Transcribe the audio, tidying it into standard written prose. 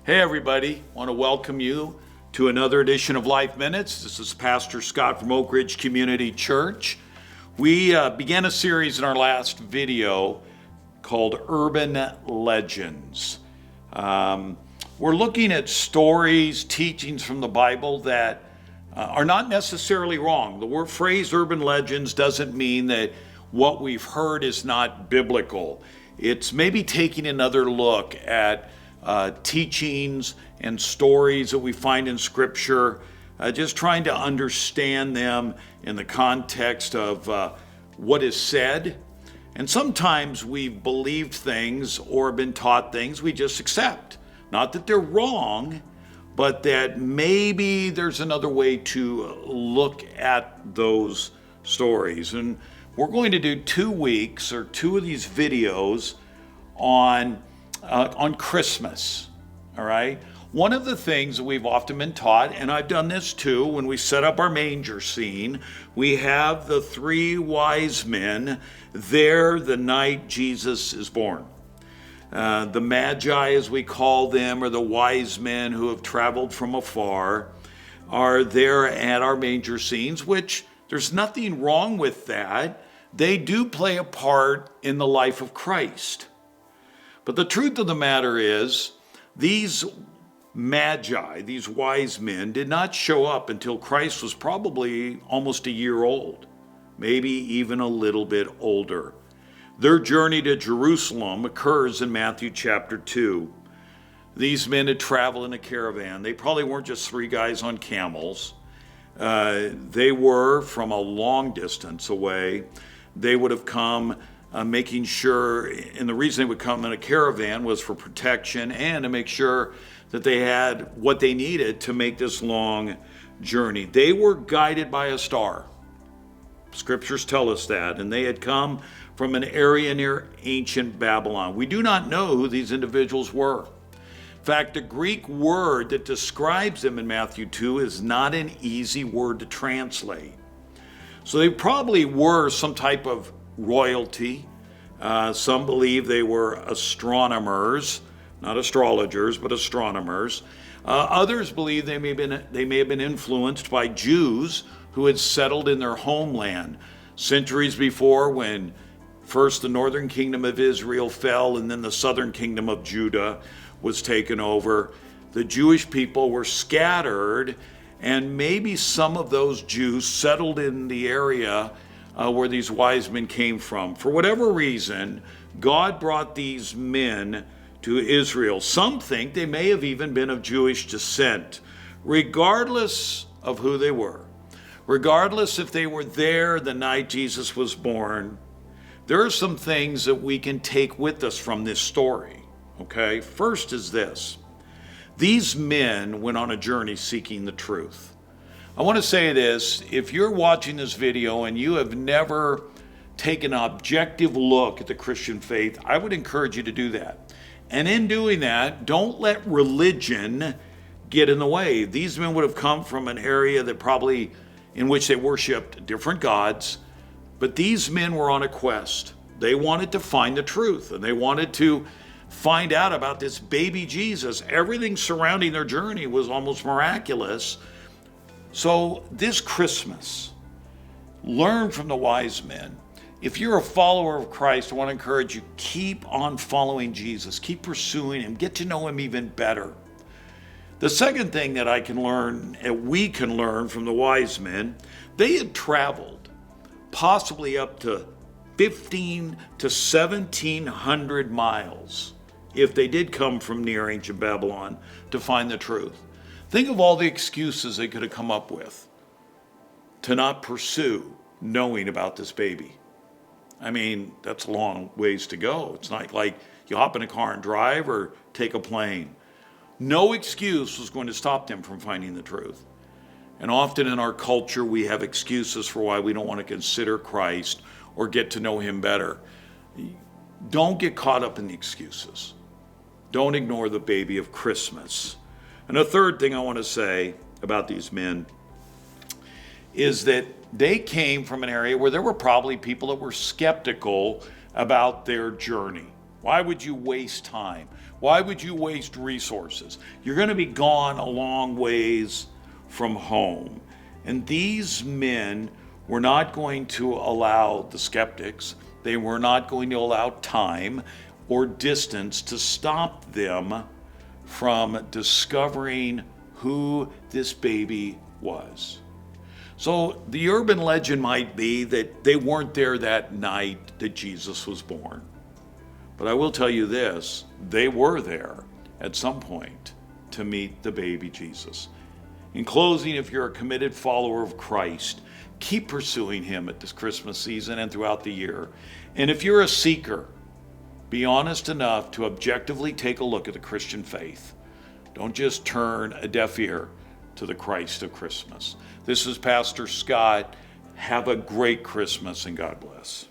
Hey everybody, I want to welcome you to another edition of Life Minutes. This is Pastor Scott from Oak Ridge Community Church. We began a series in our last video called Urban Legends. We're looking at stories, teachings from the Bible that are not necessarily wrong. The phrase urban legends doesn't mean that what we've heard is not biblical. It's maybe taking another look at teachings and stories that we find in Scripture, just trying to understand them in the context of what is said. And sometimes we've believed things or been taught things we just accept. Not that they're wrong, but that maybe there's another way to look at those stories. And we're going to do 2 weeks or 2 of these videos on Christmas, all right? One of the things that we've often been taught, and I've done this too, when we set up our manger scene, we have the 3 wise men there the night Jesus is born. The Magi, as we call them, or the wise men who have traveled from afar, are there at our manger scenes, which there's nothing wrong with that. They do play a part in the life of Christ. But the truth of the matter is, these Magi, these wise men, did not show up until Christ was probably almost a year old, maybe even a little bit older. Their journey to Jerusalem occurs in Matthew chapter 2. These men had traveled in a caravan. They probably weren't just 3 guys on camels. They were from a long distance away. They would have come making sure, and the reason they would come in a caravan was for protection and to make sure that they had what they needed to make this long journey. They were guided by a star. Scriptures tell us that, and they had come from an area near ancient Babylon. We do not know who these individuals were. In fact, the Greek word that describes them in Matthew 2 is not an easy word to translate. So they probably were some type of royalty. Some believe they were astronomers, not astrologers, but astronomers. Others believe they may have been influenced by Jews who had settled in their homeland centuries before, when first the northern kingdom of Israel fell and then the southern kingdom of Judah was taken over. The Jewish people were scattered, and maybe some of those Jews settled in the area where these wise men came from. For whatever reason, God brought these men to Israel. Some think they may have even been of Jewish descent. Regardless of who they were, regardless if they were there the night Jesus was born, there are some things that we can take with us from this story, okay? First is this. These men went on a journey seeking the truth. I want to say this, if you're watching this video and you have never taken an objective look at the Christian faith, I would encourage you to do that. And in doing that, don't let religion get in the way. These men would have come from an area that probably in which they worshiped different gods, but these men were on a quest. They wanted to find the truth, and they wanted to find out about this baby Jesus. Everything surrounding their journey was almost miraculous. So this Christmas, learn from the wise men. If you're a follower of Christ, I want to encourage you, keep on following Jesus. Keep pursuing him. Get to know him even better. The second thing that I can learn, and we can learn from the wise men, they had traveled possibly up to 15 to 1,700 miles, if they did come from near ancient Babylon, to find the truth. Think of all the excuses they could have come up with to not pursue knowing about this baby. I mean, that's a long ways to go. It's not like you hop in a car and drive or take a plane. No excuse was going to stop them from finding the truth. And often in our culture, we have excuses for why we don't want to consider Christ or get to know him better. Don't get caught up in the excuses. Don't ignore the baby of Christmas. And a third thing I want to say about these men is that they came from an area where there were probably people that were skeptical about their journey. Why would you waste time? Why would you waste resources? You're going to be gone a long ways from home. And these men were not going to allow the skeptics, they were not going to allow time or distance to stop them from discovering who this baby was. So the urban legend might be that they weren't there that night that Jesus was born. But I will tell you this, they were there at some point to meet the baby Jesus. In closing, if you're a committed follower of Christ, keep pursuing him at this Christmas season and throughout the year. And if you're a seeker, be honest enough to objectively take a look at the Christian faith. Don't just turn a deaf ear to the Christ of Christmas. This is Pastor Scott. Have a great Christmas and God bless.